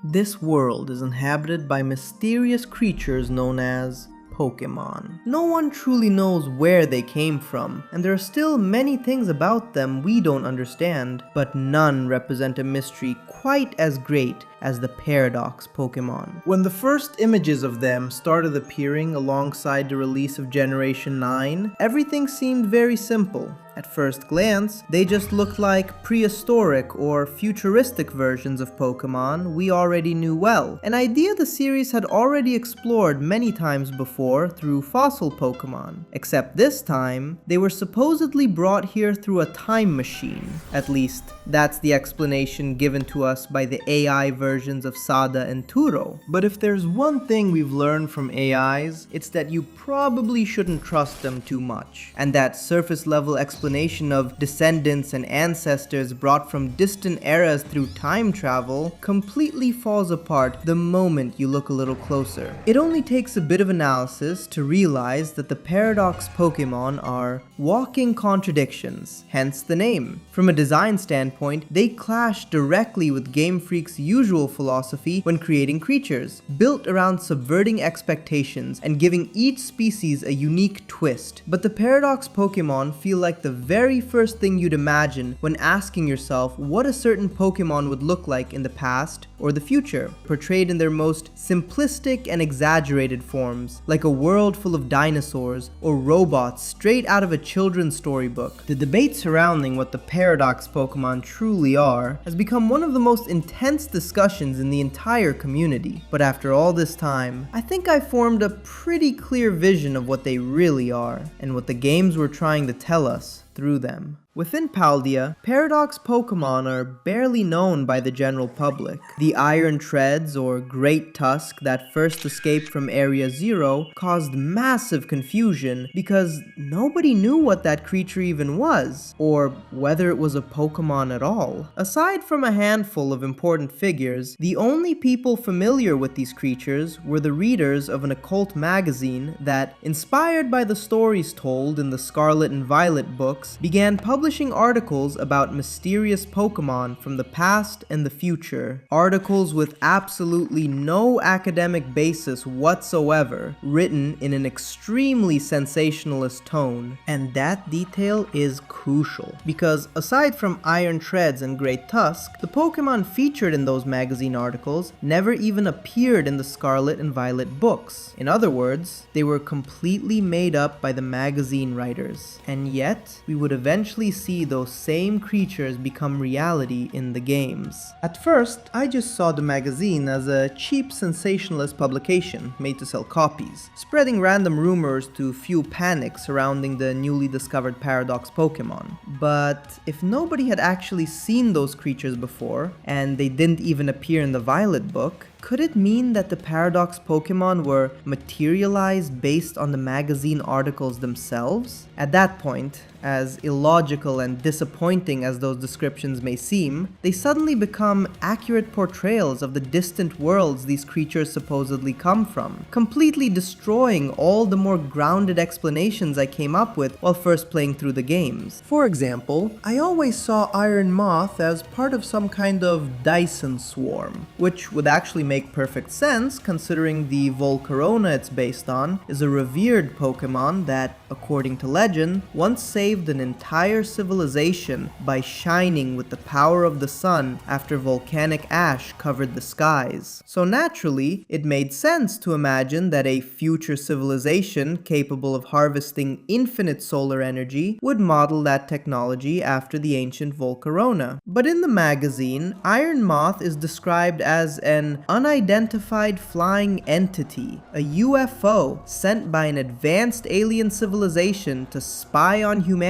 This world is inhabited by mysterious creatures known as Pokémon. No one truly knows where they came from, and there are still many things about them we don't understand, but none represent a mystery quite as great as the Paradox Pokémon. When the first images of them started appearing alongside the release of Generation 9, everything seemed very simple. At first glance, they just looked like prehistoric or futuristic versions of Pokémon we already knew well, an idea the series had already explored many times before through fossil Pokémon. Except this time, they were supposedly brought here through a time machine. At least, that's the explanation given to us by the AI versions of Sada and Turo. But if there's one thing we've learned from AIs, it's that you probably shouldn't trust them too much, and that surface level explanation of descendants and ancestors brought from distant eras through time travel completely falls apart the moment you look a little closer. It only takes a bit of analysis to realize that the Paradox Pokémon are walking contradictions, hence the name. From a design standpoint, they clash directly with Game Freak's usual philosophy when creating creatures, built around subverting expectations and giving each species a unique twist. But the Paradox Pokémon feel like the very first thing you'd imagine when asking yourself what a certain Pokémon would look like in the past or the future, portrayed in their most simplistic and exaggerated forms, like a world full of dinosaurs or robots straight out of a children's storybook. The debate surrounding what the Paradox Pokémon truly are has become one of the most intense discussions in the entire community. But after all this time, I think I formed a pretty clear vision of what they really are, and what the games were trying to tell us through them. Within Paldea, Paradox Pokémon are barely known by the general public. The Iron Treads, or Great Tusk, that first escaped from Area Zero caused massive confusion because nobody knew what that creature even was, or whether it was a Pokémon at all. Aside from a handful of important figures, the only people familiar with these creatures were the readers of an occult magazine that, inspired by the stories told in the Scarlet and Violet books, began publishing articles about mysterious Pokémon from the past and the future. Articles with absolutely no academic basis whatsoever, written in an extremely sensationalist tone. And that detail is crucial, because aside from Iron Treads and Great Tusk, the Pokémon featured in those magazine articles never even appeared in the Scarlet and Violet books. In other words, they were completely made up by the magazine writers. And yet, we would eventually see those same creatures become reality in the games. At first, I just saw the magazine as a cheap sensationalist publication made to sell copies, spreading random rumors to fuel panic surrounding the newly discovered Paradox Pokémon. But if nobody had actually seen those creatures before, and they didn't even appear in the Violet book, could it mean that the Paradox Pokémon were materialized based on the magazine articles themselves? At that point, as illogical and disappointing as those descriptions may seem, they suddenly become accurate portrayals of the distant worlds these creatures supposedly come from, completely destroying all the more grounded explanations I came up with while first playing through the games. For example, I always saw Iron Moth as part of some kind of Dyson swarm, which would actually make perfect sense considering the Volcarona it's based on is a revered Pokémon that, according to legend, once saved an entire civilization by shining with the power of the sun after volcanic ash covered the skies. So naturally, it made sense to imagine that a future civilization capable of harvesting infinite solar energy would model that technology after the ancient Volcarona. But in the magazine, Iron Moth is described as an unidentified flying entity, a UFO sent by an advanced alien civilization to spy on humanity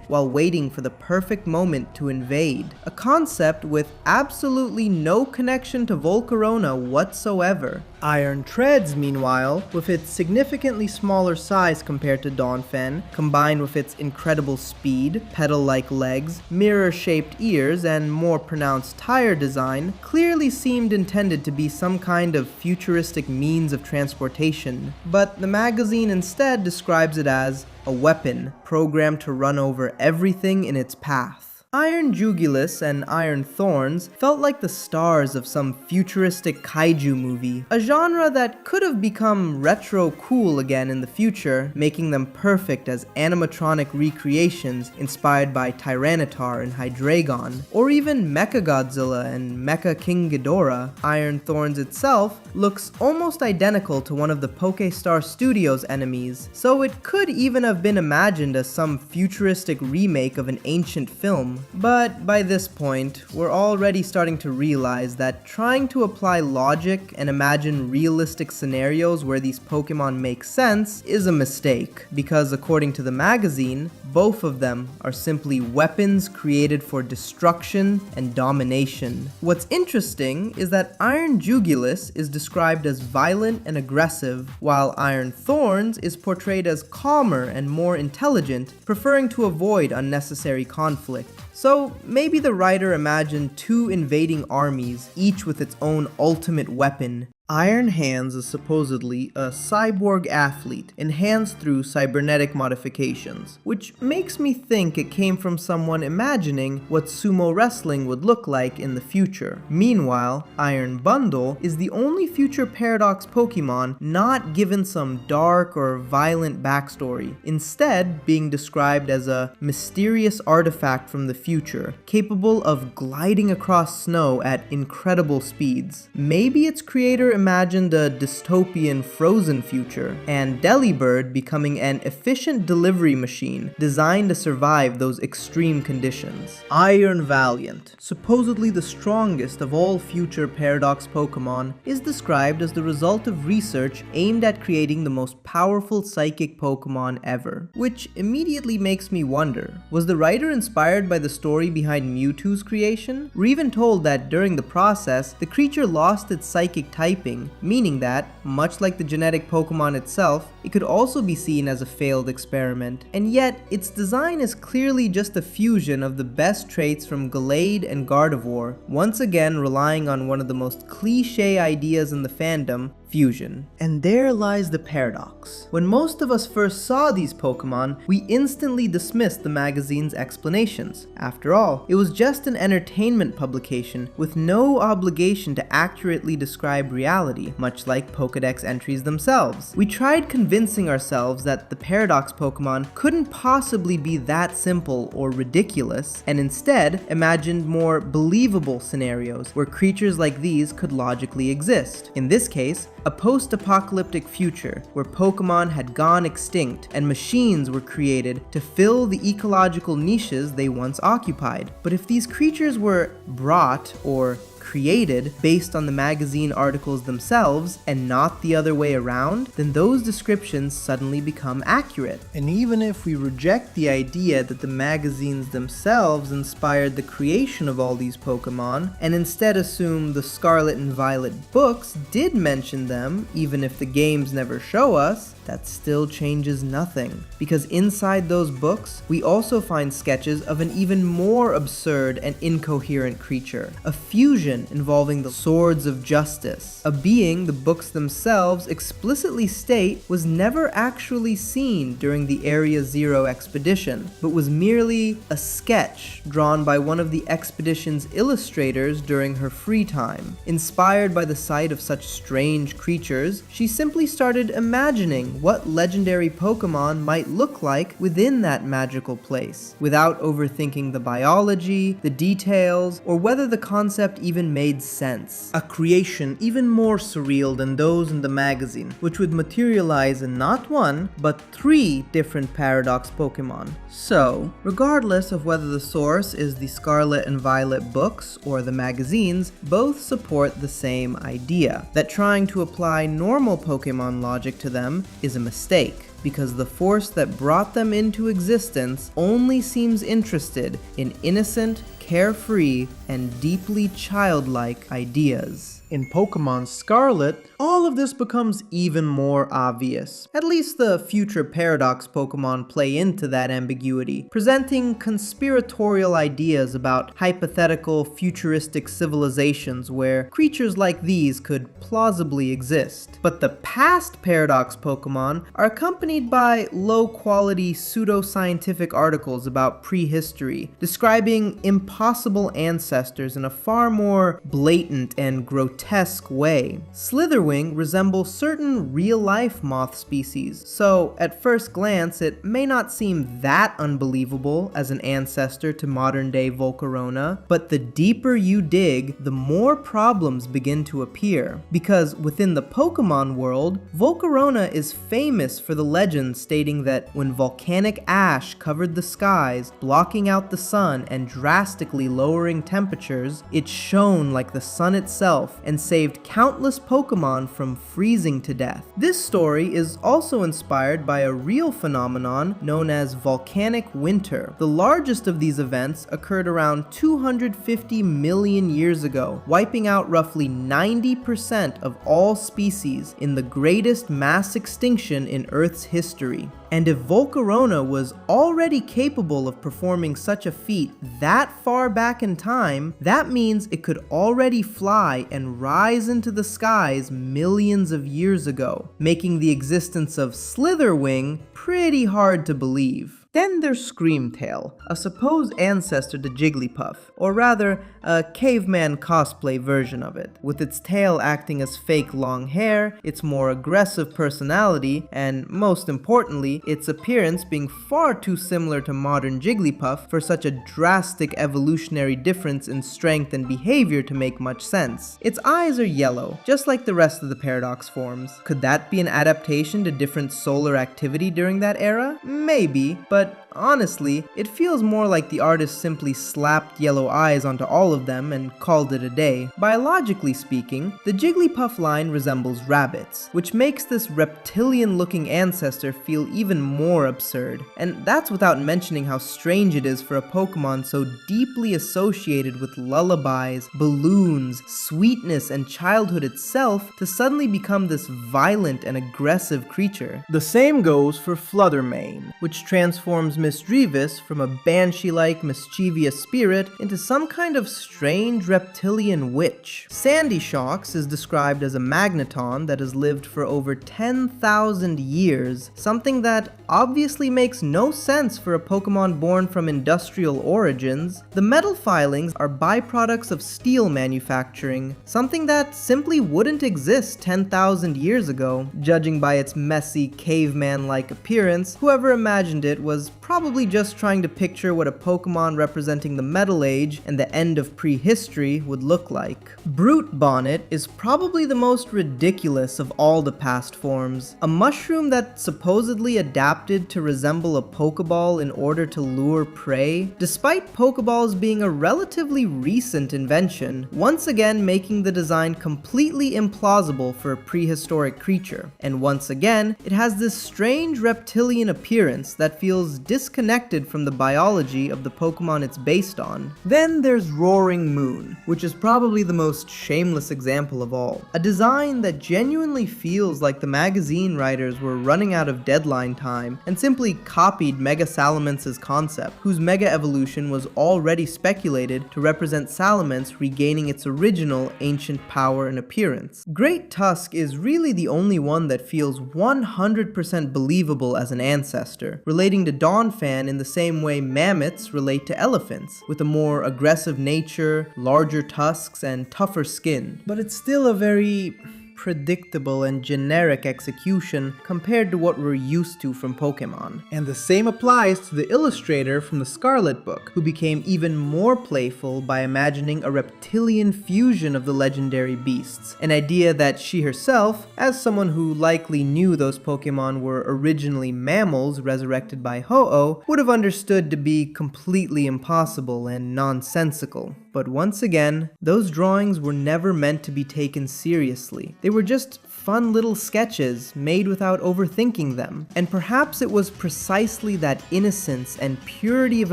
while waiting for the perfect moment to invade. A concept with absolutely no connection to Volcarona whatsoever. Iron Treads, meanwhile, with its significantly smaller size compared to Donphan, combined with its incredible speed, petal-like legs, mirror-shaped ears, and more pronounced tire design, clearly seemed intended to be some kind of futuristic means of transportation. But the magazine instead describes it as a weapon programmed to run over everything in its path. Iron Jugulus and Iron Thorns felt like the stars of some futuristic kaiju movie, a genre that could have become retro cool again in the future, making them perfect as animatronic recreations inspired by Tyranitar and Hydreigon, or even Mechagodzilla and Mecha King Ghidorah. Iron Thorns itself looks almost identical to one of the PokéStar Studios enemies, so it could even have been imagined as some futuristic remake of an ancient film. But by this point, we're already starting to realize that trying to apply logic and imagine realistic scenarios where these Pokémon make sense is a mistake, because according to the magazine, both of them are simply weapons created for destruction and domination. What's interesting is that Iron Jugulus is described as violent and aggressive, while Iron Thorns is portrayed as calmer and more intelligent, preferring to avoid unnecessary conflict. So maybe the writer imagined two invading armies, each with its own ultimate weapon. Iron Hands is supposedly a cyborg athlete, enhanced through cybernetic modifications, which makes me think it came from someone imagining what sumo wrestling would look like in the future. Meanwhile, Iron Bundle is the only future Paradox Pokémon not given some dark or violent backstory, instead being described as a mysterious artifact from the future, capable of gliding across snow at incredible speeds. Maybe its creator imagined a dystopian frozen future, and Delibird becoming an efficient delivery machine designed to survive those extreme conditions. Iron Valiant, supposedly the strongest of all future Paradox Pokémon, is described as the result of research aimed at creating the most powerful psychic Pokémon ever. Which immediately makes me wonder, was the writer inspired by the story behind Mewtwo's creation? We're even told that during the process, the creature lost its psychic typing, meaning that, much like the genetic Pokemon itself, it could also be seen as a failed experiment. And yet, its design is clearly just a fusion of the best traits from Gallade and Gardevoir, once again relying on one of the most cliché ideas in the fandom, fusion. And there lies the paradox. When most of us first saw these Pokemon, we instantly dismissed the magazine's explanations. After all, it was just an entertainment publication with no obligation to accurately describe reality, much like Pokédex entries themselves. We tried convincing ourselves that the Paradox Pokemon couldn't possibly be that simple or ridiculous, and instead imagined more believable scenarios where creatures like these could logically exist. In this case, a post-apocalyptic future where Pokemon had gone extinct and machines were created to fill the ecological niches they once occupied. But if these creatures were brought or created based on the magazine articles themselves and not the other way around, then those descriptions suddenly become accurate. And even if we reject the idea that the magazines themselves inspired the creation of all these Pokemon, and instead assume the Scarlet and Violet books did mention them, even if the games never show us, that still changes nothing. Because inside those books, we also find sketches of an even more absurd and incoherent creature, a fusion involving the Swords of Justice, a being the books themselves explicitly state was never actually seen during the Area Zero expedition, but was merely a sketch drawn by one of the expedition's illustrators during her free time. Inspired by the sight of such strange creatures, she simply started imagining what legendary Pokemon might look like within that magical place, without overthinking the biology, the details, or whether the concept even made sense. A creation even more surreal than those in the magazine, which would materialize in not one, but 3 different Paradox Pokemon. So, regardless of whether the source is the Scarlet and Violet books or the magazines, both support the same idea, that trying to apply normal Pokemon logic to them is a mistake, because the force that brought them into existence only seems interested in innocent, carefree, and deeply childlike ideas. In Pokémon Scarlet, all of this becomes even more obvious. At least the future Paradox Pokémon play into that ambiguity, presenting conspiratorial ideas about hypothetical futuristic civilizations where creatures like these could plausibly exist. But the past Paradox Pokémon are accompanied by low-quality pseudoscientific articles about prehistory, describing impossible ancestors in a far more blatant and grotesque way. Slitherwing resembles certain real-life moth species, so at first glance it may not seem that unbelievable as an ancestor to modern-day Volcarona, but the deeper you dig, the more problems begin to appear. Because within the Pokemon world, Volcarona is famous for the legend stating that when volcanic ash covered the skies, blocking out the sun and drastically lowering temperatures, it shone like the sun itself and saved countless Pokemon from freezing to death. This story is also inspired by a real phenomenon known as volcanic winter. The largest of these events occurred around 250 million years ago, wiping out roughly 90% of all species in the greatest mass extinction in Earth's history. And if Volcarona was already capable of performing such a feat that far back in time, that means it could already fly and rise into the skies millions of years ago, making the existence of Slitherwing pretty hard to believe. Then there's Screamtail, a supposed ancestor to Jigglypuff, or rather, a caveman cosplay version of it. With its tail acting as fake long hair, its more aggressive personality, and most importantly, its appearance being far too similar to modern Jigglypuff for such a drastic evolutionary difference in strength and behavior to make much sense. Its eyes are yellow, just like the rest of the Paradox forms. Could that be an adaptation to different solar activity during that era? Maybe, but honestly, it feels more like the artist simply slapped yellow eyes onto all of them and called it a day. Biologically speaking, the Jigglypuff line resembles rabbits, which makes this reptilian-looking ancestor feel even more absurd. And that's without mentioning how strange it is for a Pokemon so deeply associated with lullabies, balloons, sweetness, and childhood itself to suddenly become this violent and aggressive creature. The same goes for Fluttermane, which transforms Misdreavus from a banshee-like mischievous spirit into some kind of strange reptilian witch. Sandyshocks is described as a magneton that has lived for over 10,000 years, something that obviously makes no sense for a Pokemon born from industrial origins. The metal filings are byproducts of steel manufacturing, something that simply wouldn't exist 10,000 years ago. Judging by its messy, caveman-like appearance, whoever imagined it was probably just trying to picture what a Pokemon representing the Metal Age and the end of prehistory would look like. Brute Bonnet is probably the most ridiculous of all the past forms. A mushroom that supposedly adapted to resemble a Pokeball in order to lure prey, despite Pokeballs being a relatively recent invention, once again making the design completely implausible for a prehistoric creature. And once again, it has this strange reptilian appearance that feels disconnected from the biology of the Pokemon it's based on. Then there's Roaring Moon, which is probably the most shameless example of all. A design that genuinely feels like the magazine writers were running out of deadline time and simply copied Mega Salamence's concept, whose Mega Evolution was already speculated to represent Salamence regaining its original ancient power and appearance. Great Tusk is really the only one that feels 100% believable as an ancestor, relating to Donphan in the same way mammoths relate to elephants, with a more aggressive nature, larger tusks, and tougher skin. But it's still a very predictable and generic execution compared to what we're used to from Pokemon. And the same applies to the illustrator from the Scarlet book, who became even more playful by imagining a reptilian fusion of the legendary beasts, an idea that she herself, as someone who likely knew those Pokemon were originally mammals resurrected by Ho-Oh, would have understood to be completely impossible and nonsensical. But once again, those drawings were never meant to be taken seriously. They were just fun little sketches made without overthinking them. And perhaps it was precisely that innocence and purity of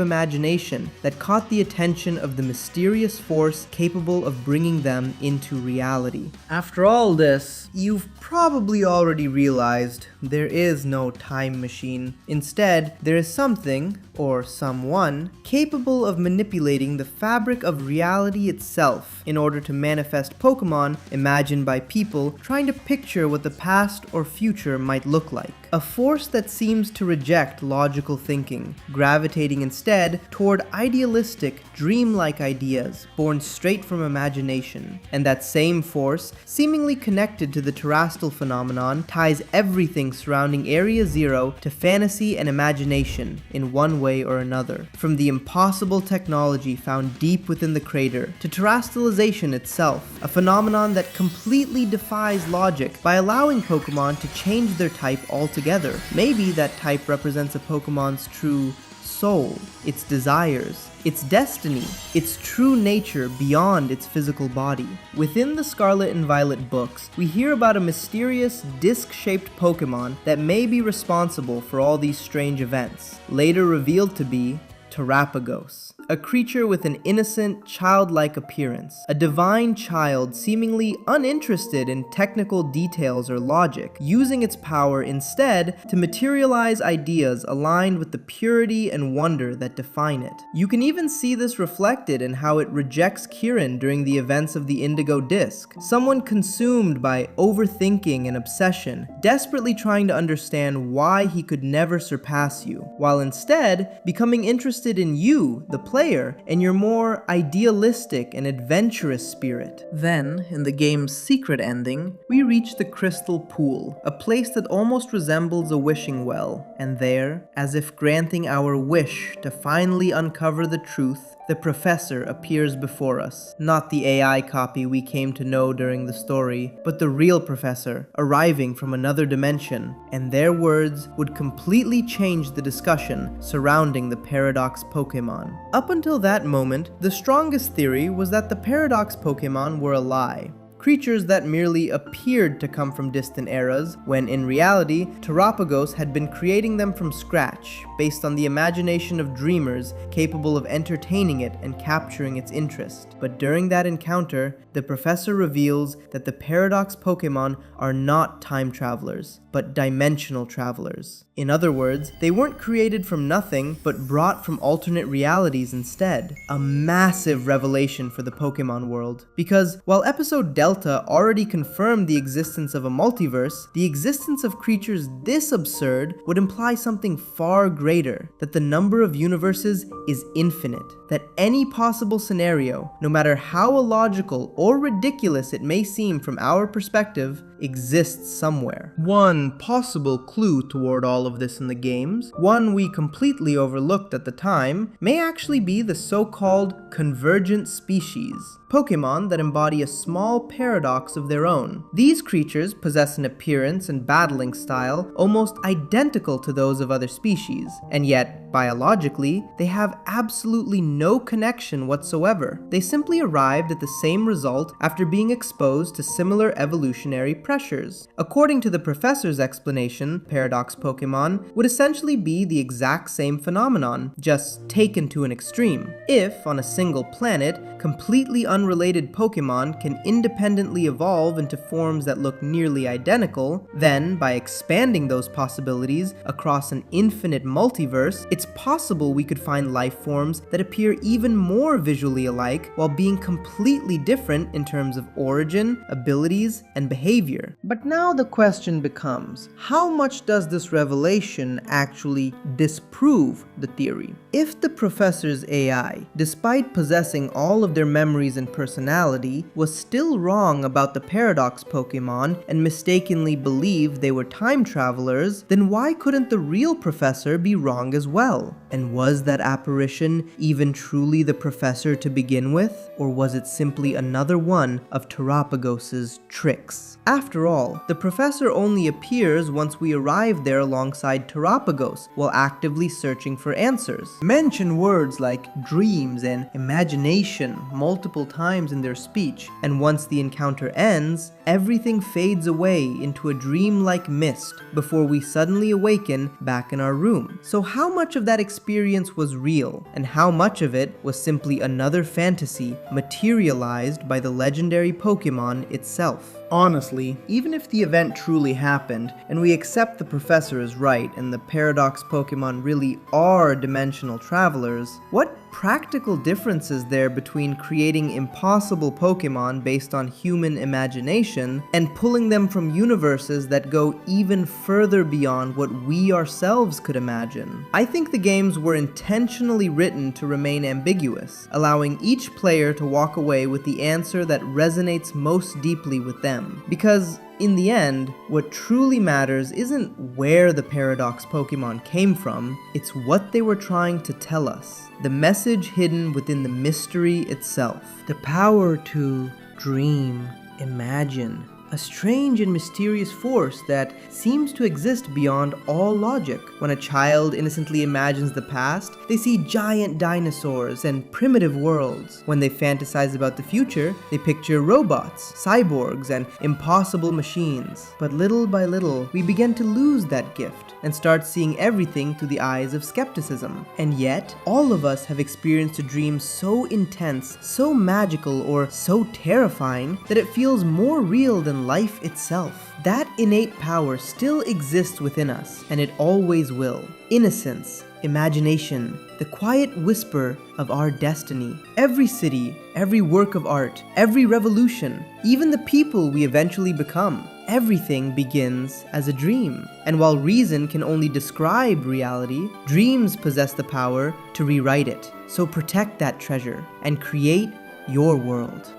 imagination that caught the attention of the mysterious force capable of bringing them into reality. After all this, you've probably already realized there is no time machine. Instead, there is something, or someone, capable of manipulating the fabric of reality itself in order to manifest Pokemon imagined by people trying to picture what the past or future might look like. A force that seems to reject logical thinking, gravitating instead toward idealistic, dreamlike ideas born straight from imagination. And that same force, seemingly connected to the terrestrial phenomenon, ties everything surrounding Area Zero to fantasy and imagination in one way or another. From the impossible technology found deep within the crater to terrestrialization itself, a phenomenon that completely defies logic by allowing Pokemon to change their type altogether. Maybe that type represents a Pokemon's true soul, its desires, its destiny, its true nature beyond its physical body. Within the Scarlet and Violet books, we hear about a mysterious disc-shaped Pokemon that may be responsible for all these strange events, later revealed to be Terapagos, a creature with an innocent, childlike appearance, a divine child seemingly uninterested in technical details or logic, using its power instead to materialize ideas aligned with the purity and wonder that define it. You can even see this reflected in how it rejects Kirin during the events of the Indigo Disc, someone consumed by overthinking and obsession, desperately trying to understand why he could never surpass you, while instead becoming interested in you, the player, and your more idealistic and adventurous spirit. Then, in the game's secret ending, we reach the Crystal Pool, a place that almost resembles a wishing well, and there, as if granting our wish to finally uncover the truth, the professor appears before us. Not the AI copy we came to know during the story, but the real professor, arriving from another dimension, and their words would completely change the discussion surrounding the Paradox Pokémon. Up until that moment, the strongest theory was that the Paradox Pokémon were a lie. Creatures that merely appeared to come from distant eras, when in reality, Terapagos had been creating them from scratch, based on the imagination of dreamers capable of entertaining it and capturing its interest. But during that encounter, the professor reveals that the Paradox Pokémon are not time travelers, but dimensional travelers. In other words, they weren't created from nothing, but brought from alternate realities instead. A massive revelation for the Pokemon world. Because while Episode Delta already confirmed the existence of a multiverse, the existence of creatures this absurd would imply something far greater, that the number of universes is infinite, that any possible scenario, no matter how illogical or ridiculous it may seem from our perspective, exists somewhere. One possible clue toward all of this in the games, one we completely overlooked at the time, may actually be the so-called convergent species, Pokemon that embody a small paradox of their own. These creatures possess an appearance and battling style almost identical to those of other species, and yet, biologically, they have absolutely no connection whatsoever. They simply arrived at the same result after being exposed to similar evolutionary pressures. According to the professor's explanation, Paradox Pokémon would essentially be the exact same phenomenon, just taken to an extreme. If, on a single planet, completely unrelated Pokémon can independently evolve into forms that look nearly identical, then, by expanding those possibilities across an infinite multiverse, it's possible we could find life forms that appear even more visually alike while being completely different in terms of origin, abilities, and behavior. But now the question becomes, how much does this revelation actually disprove the theory? If the professor's AI, despite possessing all of their memories and personality, was still wrong about the Paradox Pokémon and mistakenly believed they were time travelers, then why couldn't the real professor be wrong as well? well. And was that apparition even truly the professor to begin with? Or was it simply another one of Terapagos' tricks? After all, the professor only appears once we arrive there alongside Terrapagos while actively searching for answers. Mention words like dreams and imagination multiple times in their speech, and once the encounter ends, everything fades away into a dreamlike mist before we suddenly awaken back in our room. So how much of that experience was real, and how much of it was simply another fantasy materialized by the legendary Pokémon itself? Honestly, even if the event truly happened, and we accept the professor is right and the Paradox Pokémon really are dimensional travelers, what practical difference is there between creating impossible Pokémon based on human imagination and pulling them from universes that go even further beyond what we ourselves could imagine? I think the games were intentionally written to remain ambiguous, allowing each player to walk away with the answer that resonates most deeply with them. Because in the end, what truly matters isn't where the Paradox Pokémon came from, it's what they were trying to tell us. The message hidden within the mystery itself. The power to dream, imagine. A strange and mysterious force that seems to exist beyond all logic. When a child innocently imagines the past, they see giant dinosaurs and primitive worlds. When they fantasize about the future, they picture robots, cyborgs, and impossible machines. But little by little, we begin to lose that gift and start seeing everything through the eyes of skepticism. And yet, all of us have experienced a dream so intense, so magical, or so terrifying that it feels more real than life itself. That innate power still exists within us, and it always will. Innocence, imagination, the quiet whisper of our destiny. Every city, every work of art, every revolution, even the people we eventually become, everything begins as a dream. And while reason can only describe reality, dreams possess the power to rewrite it. So protect that treasure and create your world.